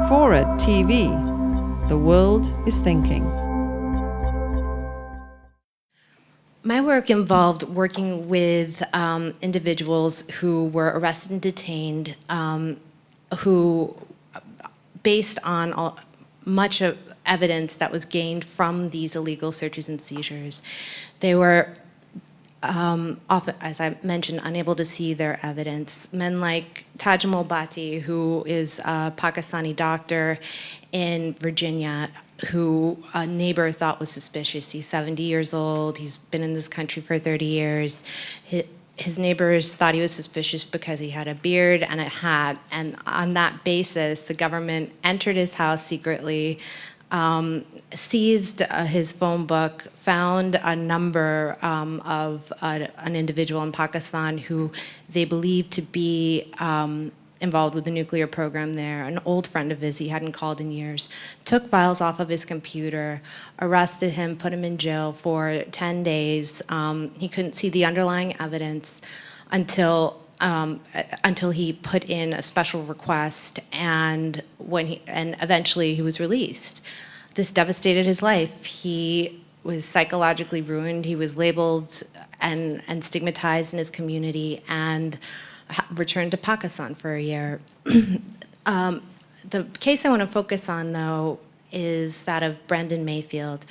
FORA.tv. The world is thinking. My work involved working with individuals who were arrested and detained, who, based on much of evidence that was gained from these illegal searches and seizures, they were often, as I mentioned, unable to see their evidence. Men like Tajamul Bhatti, who is a Pakistani doctor in Virginia, who a neighbor thought was suspicious. He's 70 years old. He's been in this country for 30 years. His neighbors thought he was suspicious because he had a beard and a hat. And on that basis, the government entered his house secretly, seized his phone book, found a number of an individual in Pakistan who they believed to be involved with the nuclear program there, an old friend of his he hadn't called in years, took files off of his computer, arrested him, put him in jail for 10 days. He couldn't see the underlying evidence until he put in a special request, and eventually he was released. This devastated his life. He was psychologically ruined. He was labeled and stigmatized in his community, and returned to Pakistan for a year. The case I want to focus on, though, is that of Brendan Mayfield.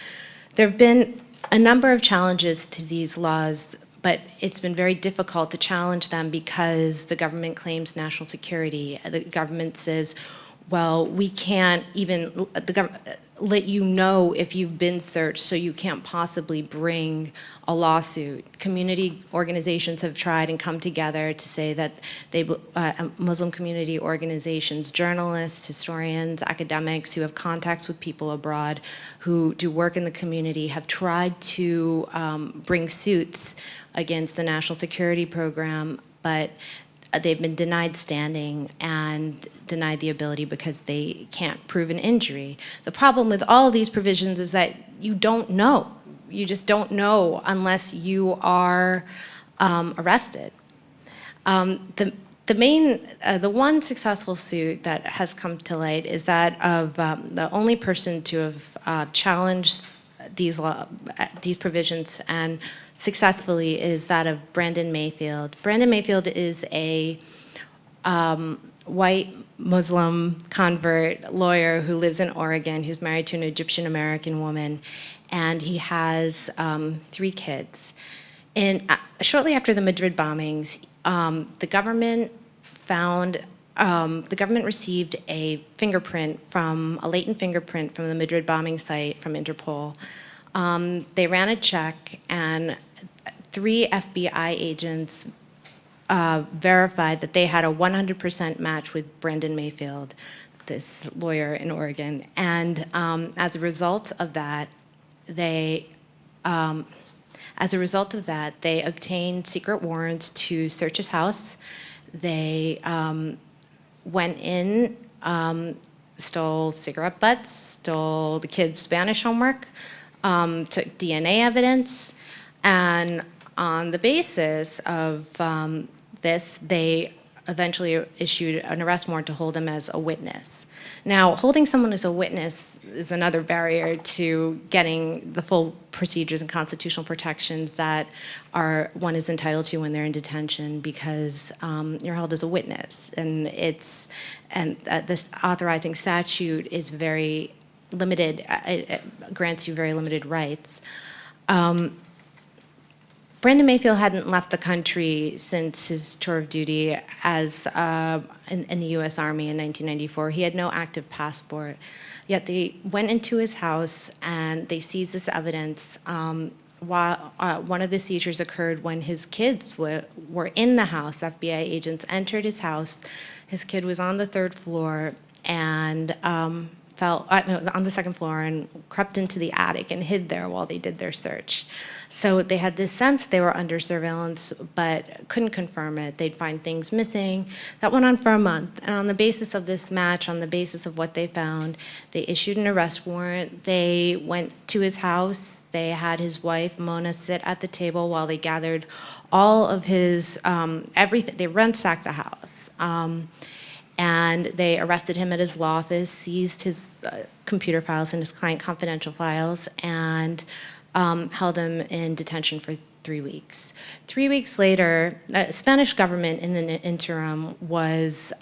There have been a number of challenges to these laws, but it's been very difficult to challenge them because the government claims national security. The government says, well, we can't even let you know if you've been searched, so you can't possibly bring a lawsuit. Community organizations have tried and come together to say that Muslim community organizations, journalists, historians, academics who have contacts with people abroad, who do work in the community, have tried to bring suits against the national security program, but they've been denied standing and denied the ability because they can't prove an injury. The problem with all of these provisions is that you don't know. You just don't know unless you are arrested. The one successful suit that has come to light is that of the only person to have challenged these provisions and successfully is that of Brendan Mayfield. Brendan Mayfield is a white Muslim convert lawyer who lives in Oregon, who's married to an Egyptian American woman, and he has 3 kids. And shortly after the Madrid bombings, the government received a latent fingerprint from the Madrid bombing site from Interpol. They ran a check, and 3 FBI agents verified that they had a 100% match with Brendan Mayfield, this lawyer in Oregon. And as a result of that, they obtained secret warrants to search his house. They went in, stole cigarette butts, stole the kids' Spanish homework, took DNA evidence, and on the basis of this, they eventually issued an arrest warrant to hold him as a witness. Now, holding someone as a witness is another barrier to getting the full procedures and constitutional protections that one is entitled to when they're in detention, because you're held as a witness, and this authorizing statute is very limited. It grants you very limited rights. Brendan Mayfield hadn't left the country since his tour of duty in the U.S. Army in 1994. He had no active passport. Yet they went into his house and they seized this evidence. While one of the seizures occurred when his kids were in the house. FBI agents entered his house. His kid was on the 3rd floor and on the 2nd floor, and crept into the attic and hid there while they did their search. So they had this sense they were under surveillance, but couldn't confirm it. They'd find things missing. That went on for a month. And on the basis of this match, on the basis of what they found, they issued an arrest warrant. They went to his house. They had his wife, Mona, sit at the table while they gathered all of his everything. They ransacked the house. And they arrested him at his law office, seized his computer files and his client confidential files, and held him in detention for 3 weeks. 3 weeks later, the Spanish government in the interim was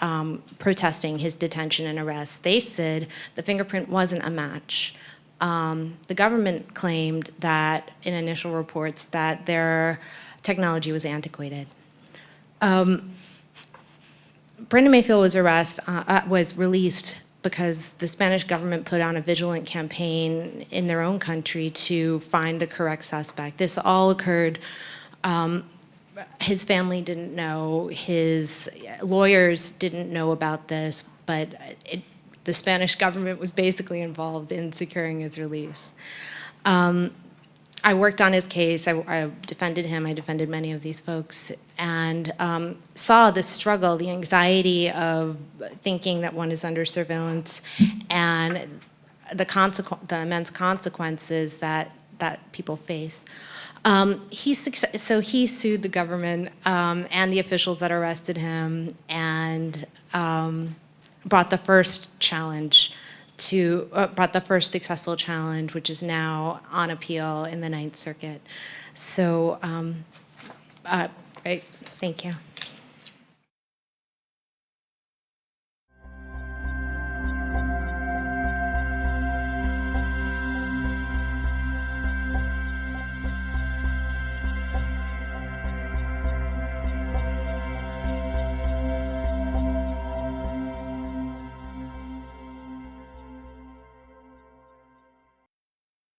protesting his detention and arrest. They said the fingerprint wasn't a match. The government claimed that in initial reports that their technology was antiquated. Brendan Mayfield was released because the Spanish government put on a vigilant campaign in their own country to find the correct suspect. This all occurred. His family didn't know, his lawyers didn't know about this, but the Spanish government was basically involved in securing his release. I worked on his case. I defended him. I defended many of these folks, and saw the struggle, the anxiety of thinking that one is under surveillance, and the immense consequences that people face. So he sued the government and the officials that arrested him, and brought the first successful challenge, which is now on appeal in the Ninth Circuit. So, right, thank you.